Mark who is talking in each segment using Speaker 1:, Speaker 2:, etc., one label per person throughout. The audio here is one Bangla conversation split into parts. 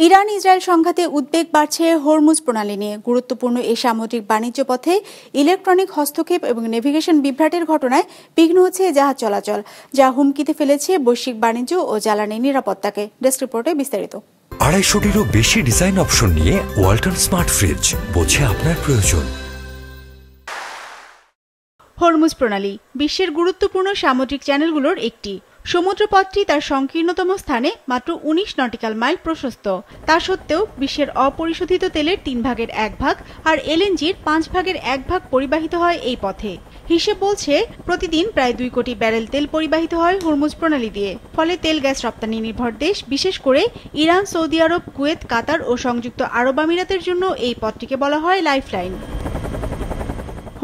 Speaker 1: ইরান ইসরায়েল সংঘাতে উদ্বেগ বাড়ছে হরমুজ প্রণালী নিয়ে। গুরুত্বপূর্ণ এই সামুদ্রিক বাণিজ্য পথে ইলেকট্রনিক হস্তক্ষেপ এবং নেভিগেশন বিভ্রাটের ঘটনায় বিঘ্ন হচ্ছে জাহাজ চলাচল, যা হুমকিতে ফেলেছে বৈশ্বিক বাণিজ্য ও জ্বালানি নিরাপত্তাকে। ডেস্ক রিপোর্টে বিস্তারিত।
Speaker 2: 250-টিরও বেশি ডিজাইন অপশন নিয়ে ওয়ালটন স্মার্ট ফ্রিজ, বোঝে আপনার প্রয়োজন।
Speaker 1: হরমুজ প্রণালী বিশ্বের গুরুত্বপূর্ণ সামুদ্রিক চ্যানেলগুলোর একটি। সমুদ্রপথটি তার সংকীর্ণতম স্থানে মাত্র 19 নটিক্যাল মাইল প্রশস্ত। তা সত্ত্বেও বিশ্বের অপরিশোধিত তেলের 3 ভাগের 1 ভাগ আর এলএনজির 5 ভাগের 1 ভাগ পরিবাহিত হয় এই পথে। হিসেব বলছে প্রতিদিন প্রায় 2 কোটি ব্যারেল তেল পরিবাহিত হয় হরমুজ প্রণালী দিয়ে। ফলে তেল গ্যাস রপ্তানি নির্ভর দেশ, বিশেষ করে ইরান, সৌদি আরব, কুয়েত, কাতার ও সংযুক্ত আরব আমিরাতের জন্য এই পথটিকে বলা হয় লাইফলাইন।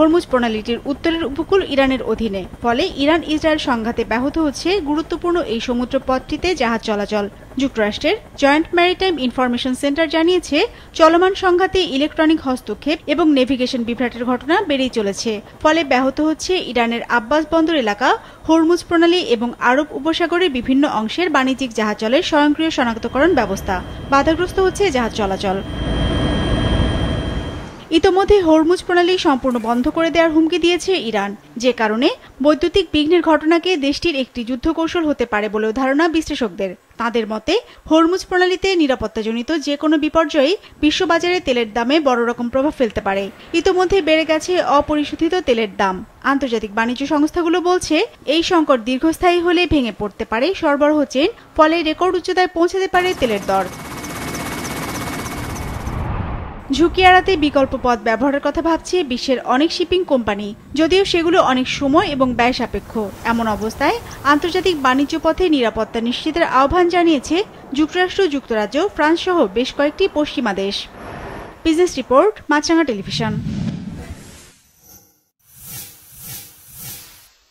Speaker 1: হরমুজ প্রণালীটির উত্তরের উপকূল ইরানের অধীনে, ফলে ইরান ইসরায়েল সংঘাতে ব্যাহত হচ্ছে গুরুত্বপূর্ণ এই সমুদ্র পথটিতে জাহাজ চলাচল। যুক্তরাষ্ট্রের জয়েন্ট ম্যারিটাইম ইনফরমেশন সেন্টার জানিয়েছে, চলমান সংঘাতে ইলেকট্রনিক হস্তক্ষেপ এবং নেভিগেশন বিভ্রাটের ঘটনা বেড়েই চলেছে। ফলে ব্যাহত হচ্ছে ইরানের আব্বাস বন্দর এলাকা, হরমুজ প্রণালী এবং আরব উপসাগরের বিভিন্ন অংশের বাণিজ্যিক জাহাজের স্বয়ংক্রিয় শনাক্তকরণ ব্যবস্থা। বাধাগ্রস্ত হচ্ছে জাহাজ চলাচল। ইতোমধ্যে হরমুজ প্রণালী সম্পূর্ণ বন্ধ করে দেওয়ার হুমকি দিয়েছে ইরান, যে কারণে বৈদ্যুতিক বিঘ্নের ঘটনাকে দেশটির একটি যুদ্ধকৌশল হতে পারে বলেও ধারণা বিশ্লেষকদের। তাদের মতে, হরমুজ প্রণালীতে নিরাপত্তাজনিত যে কোনো বিপর্যয়ই বিশ্ববাজারে তেলের দামে বড় রকম প্রভাব ফেলতে পারে। ইতোমধ্যে বেড়ে গেছে অপরিশোধিত তেলের দাম। আন্তর্জাতিক বাণিজ্য সংস্থাগুলো বলছে, এই সংকট দীর্ঘস্থায়ী হলে ভেঙে পড়তে পারে সরবরাহ চেইন, ফলে রেকর্ড উচ্চতায় পৌঁছাতে পারে তেলের দর। ঝুঁকি এড়াতে বিকল্প পথ ব্যবহারের কথা ভাবছে বিশ্বের অনেক শিপিং কোম্পানি, যদিও সেগুলো অনেক সময় এবং ব্যয় সাপেক্ষ। এমন অবস্থায় আন্তর্জাতিক বাণিজ্য পথে নিরাপত্তা নিশ্চিতের আহ্বান জানিয়েছে যুক্তরাষ্ট্র, যুক্তরাজ্য, ফ্রান্স সহ বেশ কয়েকটি পশ্চিমা দেশ। বিজনেস রিপোর্ট, মাছরাঙা টেলিভিশন।